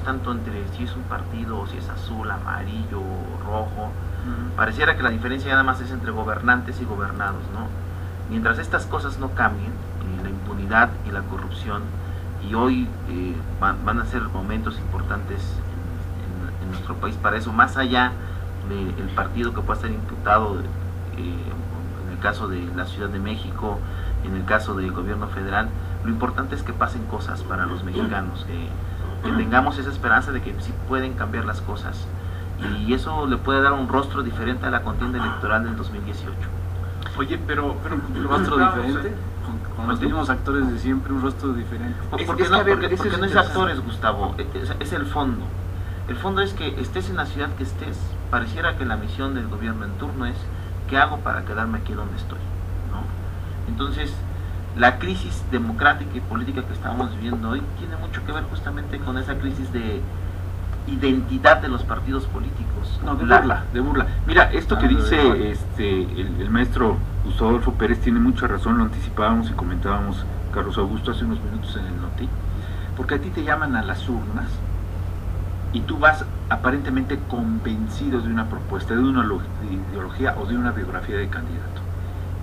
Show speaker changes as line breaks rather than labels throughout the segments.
tanto entre si es un partido, o si es azul, amarillo, rojo. Pareciera que la diferencia nada más es entre gobernantes y gobernados, ¿no? Mientras estas cosas no cambien, la impunidad y la corrupción, y hoy van a ser momentos importantes en nuestro país para eso, más allá del partido que pueda estar imputado, en el caso de la Ciudad de México, en el caso del gobierno federal, lo importante es que pasen cosas para los mexicanos, que tengamos esa esperanza de que sí pueden cambiar las cosas, y eso le puede dar un rostro diferente a la contienda electoral del 2018.
Oye, pero un rostro diferente, con los mismos actores de siempre, un rostro diferente.
Porque no es actores, Gustavo, es el fondo. El fondo es que estés en la ciudad que estés, pareciera que la misión del gobierno en turno es ¿qué hago para quedarme aquí donde estoy? ¿No? Entonces, la crisis democrática y política que estamos viviendo hoy tiene mucho que ver justamente con esa crisis de identidad de los partidos políticos.
No, de burla. Mira, esto que dice el maestro Gustavo Adolfo Pérez tiene mucha razón, lo anticipábamos y comentábamos, Carlos Augusto, hace unos minutos en el Noti, porque a ti te llaman a las urnas y tú vas aparentemente convencido de una propuesta, de una ideología o de una biografía de candidato.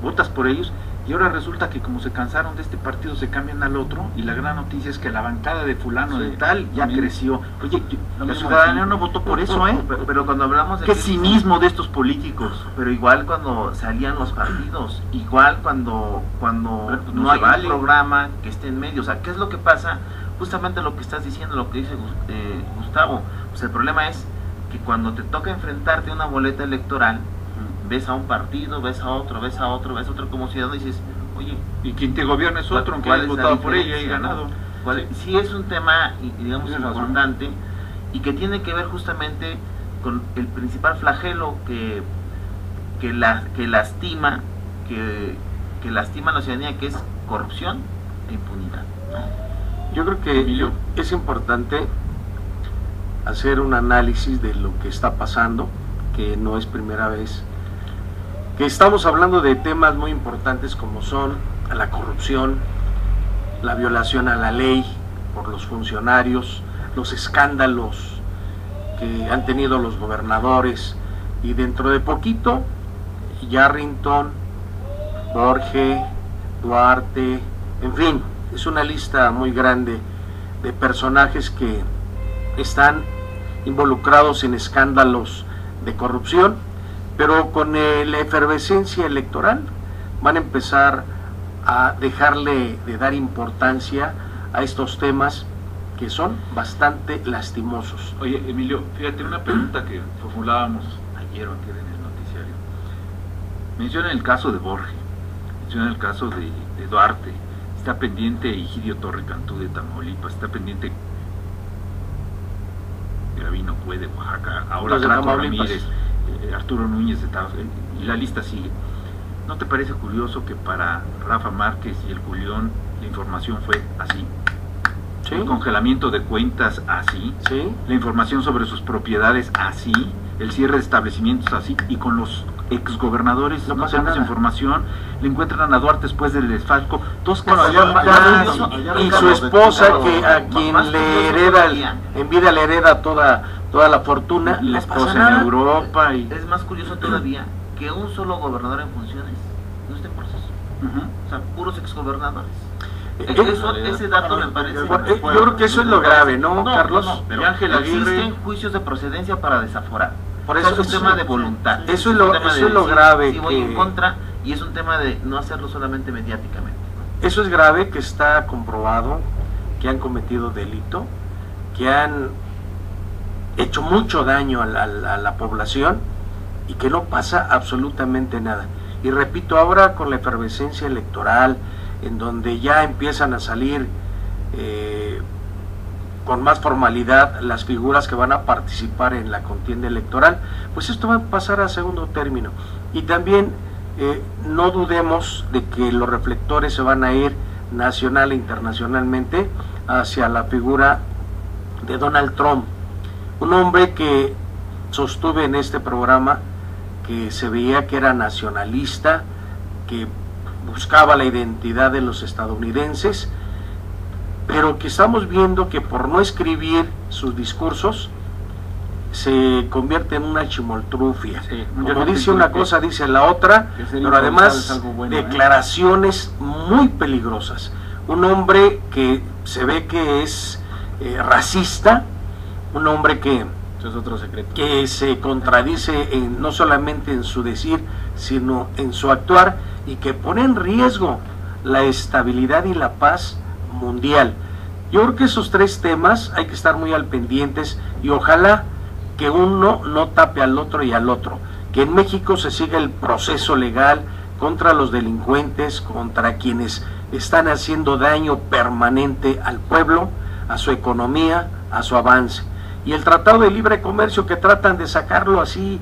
Votas por ellos y ahora resulta que como se cansaron de este partido se cambian al otro, y la gran noticia es que la bancada de fulano de tal ya creció. Oye, la ciudadanía no votó por eso,
pero cuando hablamos de
qué cinismo de estos políticos.
Pero igual cuando salían los partidos, igual cuando no hay un programa que esté en medio, o sea, ¿qué es lo que pasa? Justamente lo que estás diciendo, lo que dice Gustavo, pues el problema es que cuando te toca enfrentarte a una boleta electoral, ves a un partido, ves a otro como ciudadano y dices, oye,
y quien te gobierna es otro, aunque hayas votado por ella y ganado.
Sí, es un tema, digamos, importante, y que tiene que ver justamente con el principal flagelo que lastima a la ciudadanía, que es corrupción e impunidad.
Yo creo que es importante hacer un análisis de lo que está pasando, que no es primera vez que estamos hablando de temas muy importantes como son la corrupción, la violación a la ley por los funcionarios, los escándalos que han tenido los gobernadores, y dentro de poquito Yarrington, Borge, Duarte, en fin, es una lista muy grande de personajes que están involucrados en escándalos de corrupción, pero con la efervescencia electoral van a empezar a dejarle de dar importancia a estos temas que son bastante lastimosos.
Oye, Emilio, fíjate, una pregunta que formulábamos ayer o antes en el noticiario. Menciona el caso de Borge, menciona el caso de Duarte, está pendiente Egidio Torre Cantú de Tamaulipas, está pendiente Gravino Cue de Oaxaca, ahora Graco Ramírez, Arturo Núñez de Estados Unidos, y la lista sigue. ¿No te parece curioso que para Rafa Márquez y el Julión la información fue así? ¿Sí? El congelamiento de cuentas así, ¿sí? La información sobre sus propiedades así, el cierre de establecimientos así, y con los exgobernadores no tenemos información, le encuentran a Duarte después del desfalco,
y su esposa, que a quien le hereda, en vida le hereda toda la fortuna,
la esposa en Europa. Y
es más curioso todavía que un solo gobernador en funciones no esté en proceso. O sea, puros exgobernadores. Ese dato me parece.
Yo creo que eso es lo grave, ¿no, Carlos?
No, pero existen juicios de procedencia para desaforar. Por eso es un tema de voluntad.
Eso es lo grave.
Si voy en contra, y es un tema de no hacerlo solamente mediáticamente.
Eso es grave, que está comprobado que han cometido delito, que han hecho mucho daño a la población y que no pasa absolutamente nada. Y repito, ahora con la efervescencia electoral, en donde ya empiezan a salir con más formalidad las figuras que van a participar en la contienda electoral, pues esto va a pasar a segundo término. Y también no dudemos de que los reflectores se van a ir nacional e internacionalmente hacia la figura de Donald Trump, un hombre que sostuve en este programa que se veía que era nacionalista, que buscaba la identidad de los estadounidenses, pero que estamos viendo que por no escribir sus discursos se convierte en una chimoltrufia.
Sí,
como dice una cosa, dice la otra, pero además bueno, declaraciones muy peligrosas. Un hombre que se ve que es racista, un hombre que
es otro secreto,
que se contradice no solamente en su decir, sino en su actuar, y que pone en riesgo la estabilidad y la paz mundial. Yo creo que esos tres temas hay que estar muy al pendientes, y ojalá que uno no tape al otro y al otro, que en México se siga el proceso legal contra los delincuentes, contra quienes están haciendo daño permanente al pueblo, a su economía, a su avance. Y el Tratado de Libre Comercio, que tratan de sacarlo así,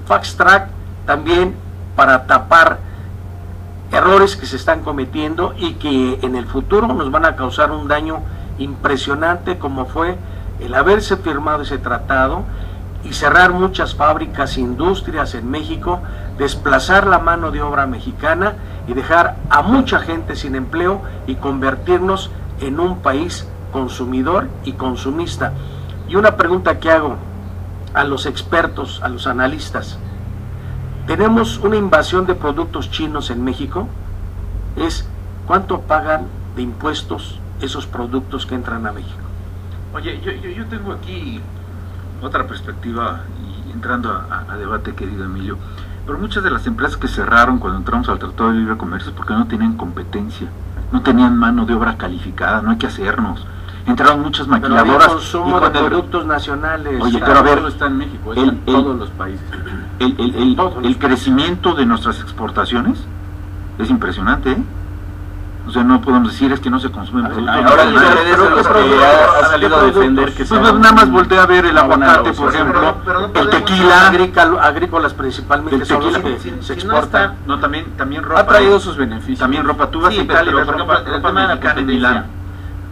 fast track, también para tapar errores que se están cometiendo y que en el futuro nos van a causar un daño impresionante, como fue el haberse firmado ese tratado y cerrar muchas fábricas, industrias en México, desplazar la mano de obra mexicana y dejar a mucha gente sin empleo y convertirnos en un país consumidor y consumista. Y una pregunta que hago a los expertos, a los analistas: ¿tenemos una invasión de productos chinos en México? Es ¿cuánto pagan de impuestos esos productos que entran a México?
Oye, yo tengo aquí otra perspectiva, y entrando a debate, querido Emilio, pero muchas de las empresas que cerraron cuando entramos al Tratado de Libre Comercio es porque no tenían competencia, no tenían mano de obra calificada, no hay que hacernos. Entraron muchas maquiladoras.
Pero consumo de productos nacionales.
Oye, pero a ver,
no está en México, está en todos los países.
El crecimiento de nuestras exportaciones es impresionante, ¿eh? O sea, no podemos decir es que no se consumen productos.
Ahora ha salido a defender que
pues nada más voltea a ver el aguacate, por ejemplo, el tequila,
agrícolas principalmente son los que se exportan.
No, también ropa.
Ha traído sus beneficios.
También ropa. Tú vas a Italia,
pero por ejemplo, el tema de la
mexicana en Milán.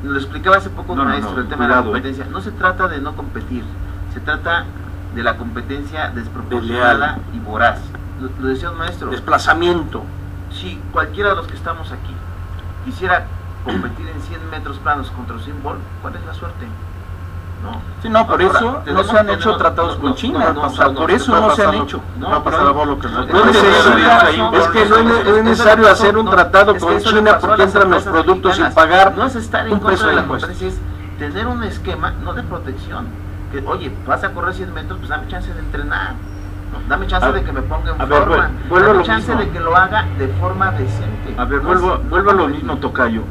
Lo explicaba hace poco un maestro, el tema de la competencia. No se trata de no competir, se trata de la competencia desproporcionada y voraz. Lo decía un maestro.
Desplazamiento.
Si cualquiera de los que estamos aquí quisiera competir en 100 metros planos contra Usain Bolt, ¿cuál es la suerte? No.
Sí, no, por eso no se han hecho tratados con China, o sea, por eso no se han hecho.
No es que no es necesario hacer un tratado con China porque entran los productos sin pagar.
No es estar en contra de la competencia, es tener un esquema, no de protección. Que, oye, vas a correr 100 metros, pues dame chance de entrenar. Dame chance de que me ponga en forma. Dame chance de que lo haga de forma decente.
A ver, vuelvo a lo mismo, tocayo.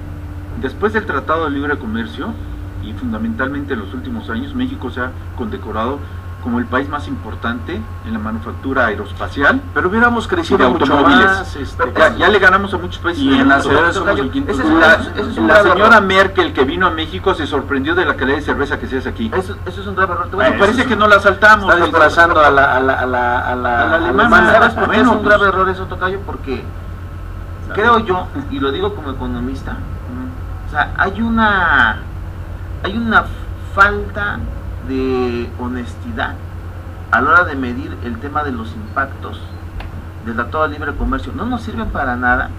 Después del Tratado de Libre Comercio, y fundamentalmente en los últimos años, México se ha condecorado como el país más importante en la manufactura aeroespacial.
Pero hubiéramos crecido mucho más.
Ya le ganamos a muchos países.
Y en la ciudad somos el quinto.
La señora Merkel, que vino a México, se sorprendió de la calidad de cerveza que se hace aquí.
Eso es un grave error.
Bueno, parece que no la saltamos.
Está desplazando a la alemana.
¿Sabes por qué es un grave error eso, tocayo? Porque creo yo, y lo digo como economista, o sea, hay una falta de honestidad a la hora de medir el tema de los impactos del Tratado de Libre Comercio. No nos sirven para nada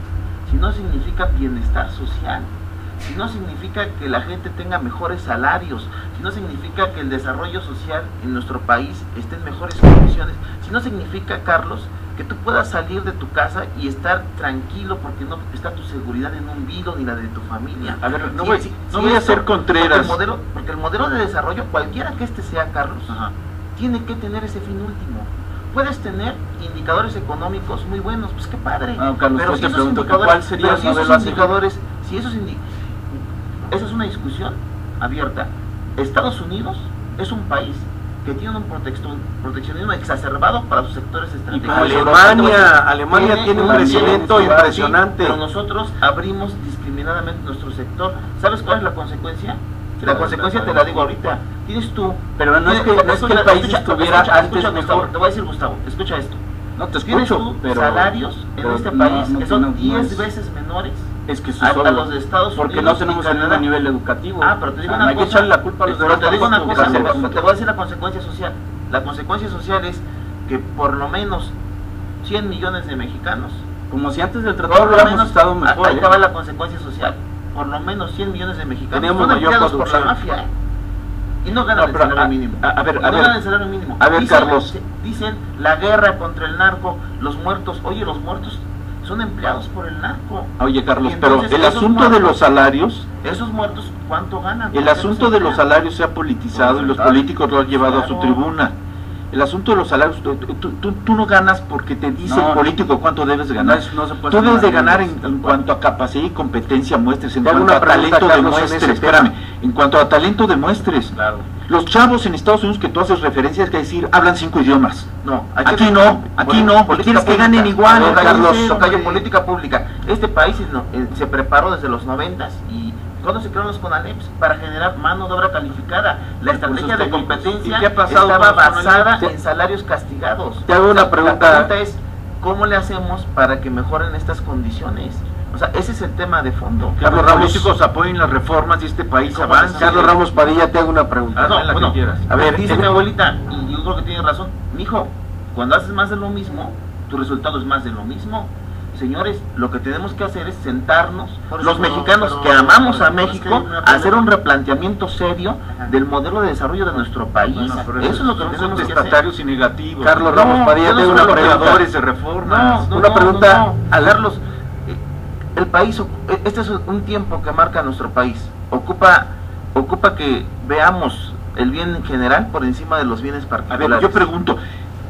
si no significa bienestar social, si no significa que la gente tenga mejores salarios, si no significa que el desarrollo social en nuestro país esté en mejores condiciones, si no significa, Carlos, que tú puedas salir de tu casa y estar tranquilo porque no está tu seguridad en un vilo ni la de tu familia.
A ver, no voy a ser contreras.
Porque el modelo de desarrollo, cualquiera que este sea, Carlos, tiene que tener ese fin último. Puedes tener indicadores económicos muy buenos, pues qué padre.
Carlos,
pero si esos indicadores, esa es una discusión abierta. Estados Unidos es un país que tiene un proteccionismo exacerbado para sus sectores estratégicos.
Alemania tiene un crecimiento impresionante.
Pero nosotros abrimos discriminadamente nuestro sector. ¿Sabes cuál es la consecuencia? La consecuencia te la digo ahorita. Tienes tú.
Pero no es que el país estuviera antes mejor.
Gustavo, te voy a decir, Gustavo, escucha esto.
No te
Tienes
escucho,
tú salarios en este país que son 10 veces menores a los de Estados Unidos.
Porque no tenemos el mismo nivel educativo.
Pero te digo una cosa.
Hay que echarle la culpa a los
Pero te digo una cosa, te
demás.
voy a decir la consecuencia social. La consecuencia social es que por lo menos 100 millones de mexicanos,
como si antes del tratado hubiéramos estado mejor.
Ahí estaba la consecuencia social. Por lo menos 100 millones de mexicanos
teníamos
son empleados
por
la mafia. Y no ganan el salario mínimo.
A ver,
ganan el salario mínimo.
Carlos.
Dicen la guerra contra el narco, los muertos. Oye, los muertos son empleados por el narco.
Oye, Carlos, pero el asunto de los salarios...
Esos muertos, ¿cuánto ganan?
El asunto de los salarios se ha politizado y los políticos lo han llevado a su tribuna. El asunto de los salarios, tú no ganas porque te dice el político cuánto debes de ganar. Tú debes de ganar en cuanto a capacidad y competencia muestres, en cuanto a talento demuestres. Espérame, en cuanto a talento demuestres.
Claro.
Los chavos en Estados Unidos que tú haces referencia es que decir, hablan 5 idiomas.
No,
aquí no, quieres que ganen igual,
Carlos. Tocayo, política pública. Este país se preparó desde los 90s y ¿cuándo se crearon los CONALEPs? Para generar mano de obra calificada. La estrategia de competencia estaba basada en salarios castigados.
Te hago una pregunta.
La pregunta es, ¿cómo le hacemos para que mejoren estas condiciones? O sea, ese es el tema de fondo.
Que los políticos apoyen las reformas y este país avance.
Carlos Ramos Padilla, te hago una pregunta.
A ver, dice mi abuelita, y yo creo que tiene razón, mijo, cuando haces más de lo mismo, tu resultado es más de lo mismo. Señores, lo que tenemos que hacer es sentarnos, los mexicanos que amamos a México, a hacer un replanteamiento serio del modelo de desarrollo de nuestro país. Eso es lo que tenemos que hacer.
Y negativos.
Carlos Ramos Padilla, tengo una pregunta.
De reformas.
Una pregunta.
Carlos, el país, este es un tiempo que marca nuestro país. Ocupa que veamos el bien en general por encima de los bienes particulares.
A ver, yo pregunto,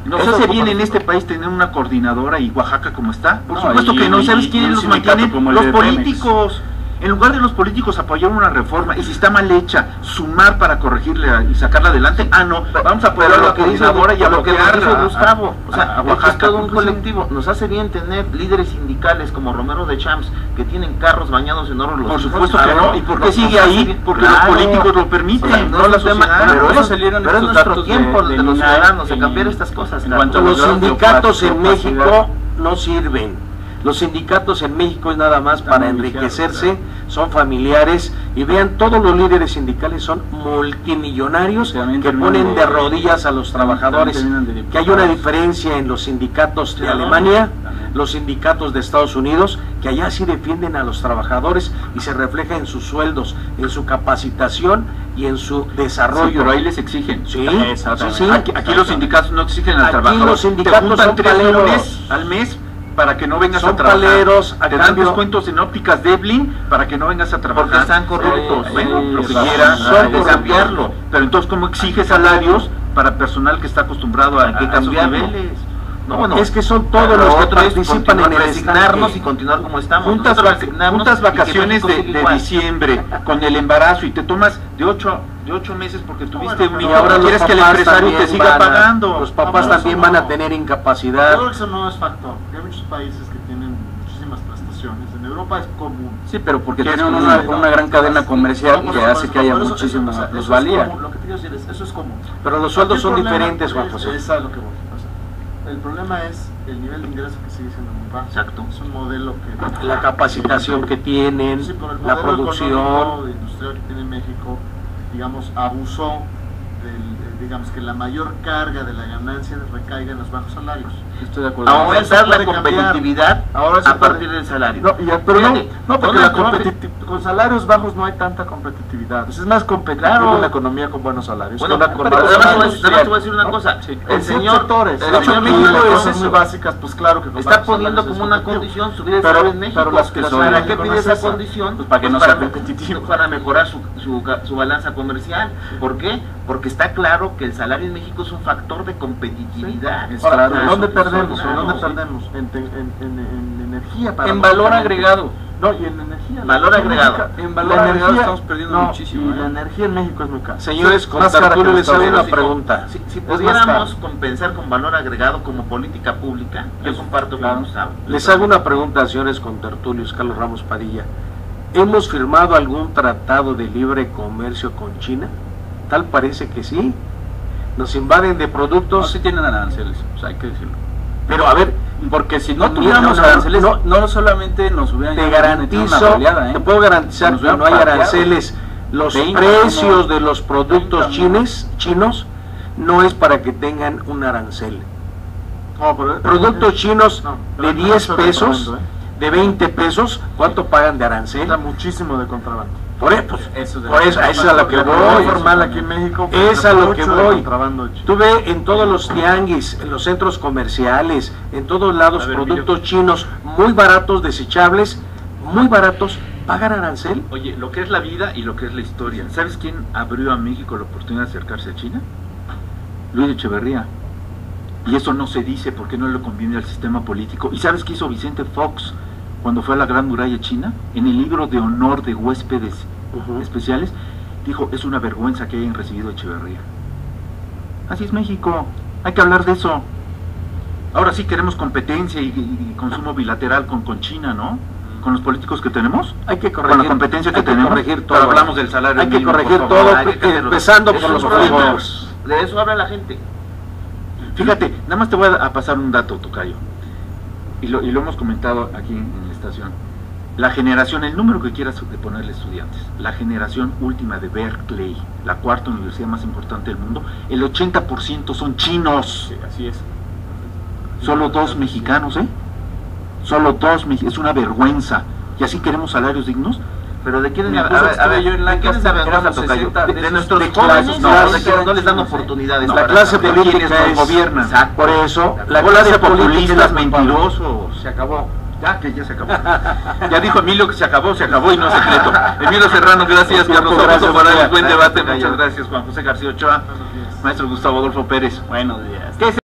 ¿nos hace bien en este país tener una coordinadora y Oaxaca como está? Por supuesto que no. ¿Sabes quiénes los mantienen? Los políticos. En lugar de los políticos apoyar una reforma, y si está mal hecha, sumar para corregirla y sacarla adelante, no, vamos a apoyar a la coordinadora y a bloquearla.
Gustavo, o sea, es todo un colectivo. Nos hace bien tener líderes sindicales como Romero de Champs, que tienen carros bañados en oro.
Por supuesto que no. ¿Y por qué sigue ahí? Porque los políticos lo permiten, no la sociedad.
Pero es nuestro tiempo de los ciudadanos de cambiar estas cosas.
Los sindicatos en México no sirven. Los sindicatos en México es nada más para enriquecerse, son familiares, y vean, todos los líderes sindicales son multimillonarios que ponen de rodillas a los trabajadores. Que hay una diferencia en los sindicatos de Alemania, los sindicatos de Estados Unidos, que allá sí defienden a los trabajadores y se refleja en sus sueldos, en su capacitación y en su desarrollo.
Sí, pero ahí les exigen.
Sí.
Aquí los sindicatos no exigen al trabajador.
Aquí los sindicatos son
3 lunes al mes para que no vengas a trabajar.
Paleros,
te dan descuentos en ópticas Devlin para que no vengas a trabajar.
Porque están corruptos.
Bueno, lo que quieras, es cambiarlo. Pero entonces, ¿cómo exige salarios para personal que está acostumbrado a esos niveles?
No, bueno,
es que son todos los que participan en
resignarnos y continuar como estamos.
Juntas vacaciones de diciembre con el embarazo y te tomas de 8 meses porque tuviste un niño.
Y ahora
quieres que el empresario te siga pagando.
Los papás también van a tener incapacidad.
Yo creo que eso no es factor. Hay muchos países que tienen muchísimas prestaciones. En Europa es común.
Sí, pero porque tienen una gran cadena comercial que hace que haya muchísima plusvalía.
Lo que te quiero decir es, eso es común.
Pero los sueldos son diferentes, Juan José.
Es a lo que voy. El problema es el nivel de ingreso que sigue siendo muy bajo.
Exacto.
Es un modelo que...
La capacitación que tienen,
sí, pero el
la
modelo
producción
industrial que tiene México, digamos, abusó digamos que la mayor carga de la ganancia recaiga en los bajos salarios.
Estoy de acuerdo.
Aumentar la competitividad a partir del salario.
No, porque con salarios bajos no hay tanta competitividad. Es más competitivo la economía con buenos salarios.
Bueno, además te voy a decir una cosa. El señor
sectores, cosas muy básicas, pues claro que
está poniendo como una condición subir el salario en México. ¿Para qué pide esa condición?
Pues para que no sea competitivo.
Para mejorar su balanza comercial. ¿Por qué? Porque está claro que el salario en México es un factor de competitividad.
¿Dónde perdemos? En energía.
En valor agregado.
No, y en energía.
Valor agregado.
En valor agregado estamos perdiendo muchísimo.
Y la energía en México es muy cara.
Señores, con Tartulio les hago una pregunta.
Si pudiéramos compensar con valor agregado como política pública, yo comparto con Gustavo.
Les hago una pregunta, señores, con Tertulio, Carlos Ramos Padilla. ¿Hemos firmado algún tratado de libre comercio con China? Tal parece que sí. Nos invaden de productos.
No, sí tienen aranceles, o sea, hay que decirlo.
Pero a ver,
porque si no tuviéramos aranceles, no solamente nos hubieran
te garantizo, te puedo garantizar que no hay aranceles. Los precios de los productos chinos no es para que tengan un arancel. Productos chinos de 10 pesos, de 20 pesos, ¿cuánto pagan de arancel?
Está muchísimo de contrabando.
Eso es a lo que voy.
Formal aquí en México.
Es a lo que
mucho de
voy.
contrabando chino.
Tú ves en todos los tianguis, en los centros comerciales, en todos lados, productos chinos muy baratos, desechables, muy baratos, pagan arancel.
Oye, lo que es la vida y lo que es la historia. ¿Sabes quién abrió a México la oportunidad de acercarse a China? Luis Echeverría. Y eso no se dice porque no le conviene al sistema político. ¿Y sabes qué hizo Vicente Fox cuando fue a la Gran Muralla China? En el libro de honor de huéspedes especiales, dijo, es una vergüenza que hayan recibido a Echeverría. Así es México, hay que hablar de eso. Ahora sí queremos competencia y consumo bilateral con China, ¿no? Con los políticos que tenemos,
Hay que corregir,
con la competencia que tenemos,
corregir todo.
pero hablamos del salario
Hay que
mínimo,
corregir
por favor.
todo,
Hay que tenerlo.
empezando
Es
por
un
los
problema.
políticos.
De eso habla la gente.
Fíjate, nada más te voy a pasar un dato, tocayo, y lo hemos comentado aquí en la estación. La generación, el número que quieras de ponerle estudiantes, la generación última de Berkeley, la cuarta universidad más importante del mundo, el 80% son chinos.
Sí, así es.
Solo 2 mexicanos, ¿eh? Solo 2 mexicanos, es una vergüenza. ¿Y así queremos salarios dignos?
Pero de quién
Incluso estuve yo en
¿de quién es la
Lancaster,
vergüenza,
éramos
tocayo?
60
De
de esos
nuestros
de
jóvenes,
clases,
no,
no,
de que no les dan
no,
oportunidades.
No,
La
para
clase
saber
política
política
quienes
es
nos gobiernan.
Por eso,
La
clase
clase
política
populistas,
es
mentirosos.
Se acabó.
Ya, que ya se acabó. Ya dijo Emilio que se acabó y no es secreto. Emilio Serrano, gracias, Carlos
Gracias,
Augusto, para el buen
Gracias,
debate.
tocayo.
Muchas gracias, Juan José García Ochoa, maestro Gustavo Adolfo Pérez.
Buenos días.
¿Qué es